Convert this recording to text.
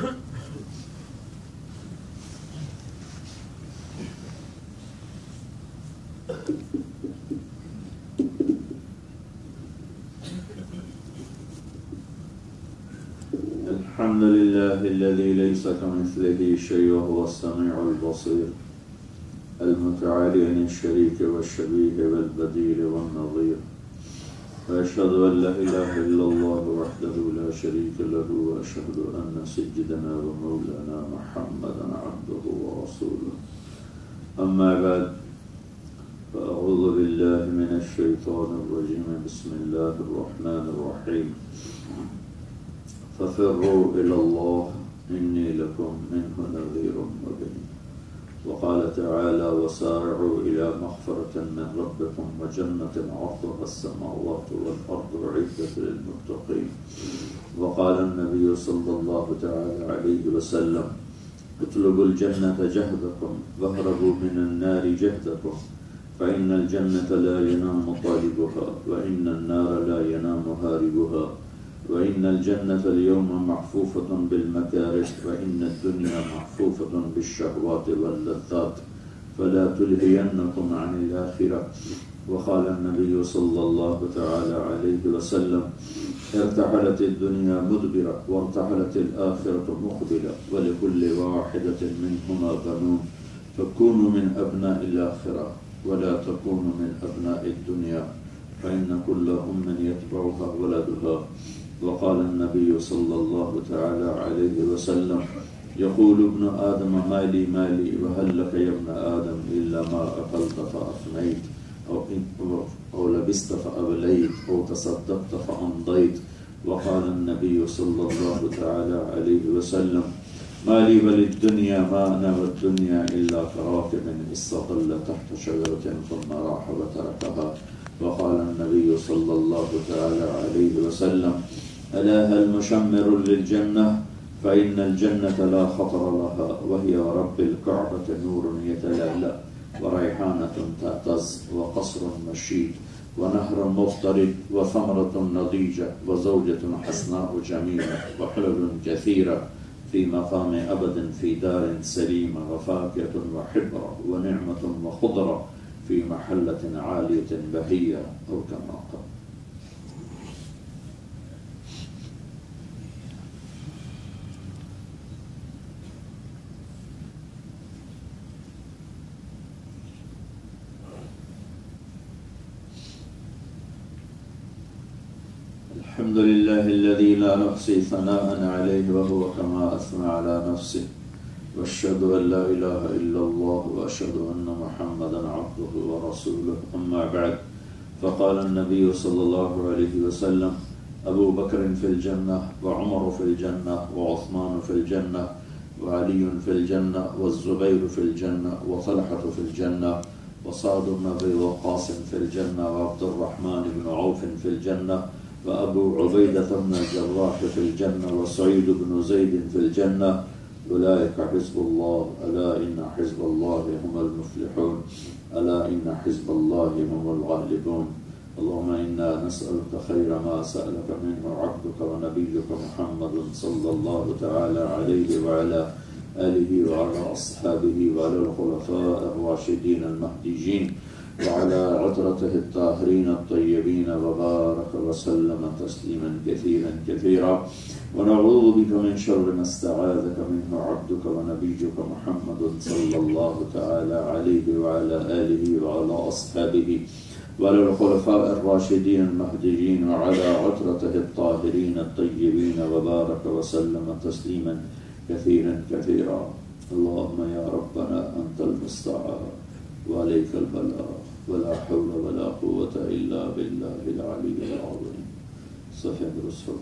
الحمد لله الذي ليس كمثله شيء وهو السميع البصير المتعالي عن الشريك والشبيه والبديل والنظير، وأشهد أن لا إله إلا الله وحده لا شريك له، وأشهد أن سيدنا ومولانا محمدا عبده ورسوله. أما بعد، فأعوذ بالله من الشيطان الرجيم. بسم الله الرحمن الرحيم. ففروا إلى الله إني لكم منه نذير مبين. وقال تعالى: وسارعوا إلى مغفرة من ربكم وجنة عرضها السماوات والأرض أعدت للمتقين. وقال النبي صلى الله تعالى عليه وسلم: اطلبوا الجنة جهدكم واهربوا من النار جهدكم، فإن الجنة لا ينام طالبها وإن النار لا ينام هاربها، وإن الجنة اليوم محفوفة بالمكاره وإن الدنيا محفوفة بالشهوات واللذات، فلا تلهينكم عن الآخرة. وقال النبي صلى الله تعالى عليه وسلم: ارتحلت الدنيا مدبرة وارتحلت الآخرة مقبلة، ولكل واحدة منهما بنون، فكونوا من أبناء الآخرة ولا تكونوا من أبناء الدنيا، فإن كل أم يتبعها ولدها. وقال النبي صلى الله تعالى عليه وسلم: يقول ابن آدم مالي مالي وهل لك يا ابن آدم إلا ما أكلت فأفنيت أو لبست فأبليت أو تصدقت فأمضيت. وقال النبي صلى الله تعالى عليه وسلم: مالي وللدنيا ما أنا والدنيا إلا كراكب استظل تحت شجرة ثم راح وتركها. وقال النبي صلى الله تعالى عليه وسلم: ألا هل مشمر للجنة؟ فإن الجنة لا خطر لها، وهي رب الكعبة نور يتلألأ وريحانة تهتز وقصر مشيد ونهر مضطرد وثمرة نضيجة وزوجة حسناء جميلة وحلل كثيرة في مقام أبد في دار سليمة وفاكهة وحبرة ونعمة وخضرة في محلة عالية بهية، أو كما قال. الحمد لله الذي لا نحصي ثناء عليه وهو كما أثنى على نفسه، وأشهد أن لا إله إلا الله وأشهد أن محمدا عبده ورسوله. أما بعد، فقال النبي صلى الله عليه وسلم: أبو بكر في الجنة وعمر في الجنة وعثمان في الجنة وعلي في الجنة والزبير في الجنة وطلحة في الجنة وسعد بن أبي وقاص في الجنة وعبد الرحمن بن عوف في الجنة وأبو عبيدة بن الجراح في الجنة وسعيد بن زيد في الجنة. أولئك حزب الله، ألا إن حزب الله هم المفلحون، ألا إن حزب الله هم الغالبون. اللهم إنا نسألك خير ما سألك منه عبدك ونبيك محمد صلى الله تعالى عليه وعلى آله وعلى أصحابه وعلى الخلفاء الراشدين المهديين وعلى عطرته الطاهرين الطيبين، وبارك وسلم تسليما كثيرا كثيرا. ونعوذ بك من شر ما استعاذك منه عبدك ونبيك محمد صلى الله تعالى عليه وعلى آله وعلى أصحابه وعلى الخلفاء الراشدين المهديين وعلى عطرته الطاهرين الطيبين، وبارك وسلم تسليما كثيرا كثيرا. اللهم يا ربنا أنت المستعان وعليك البلاغ، ولا حول ولا قوة إلا بالله العلي العظيم. صفي الرسول.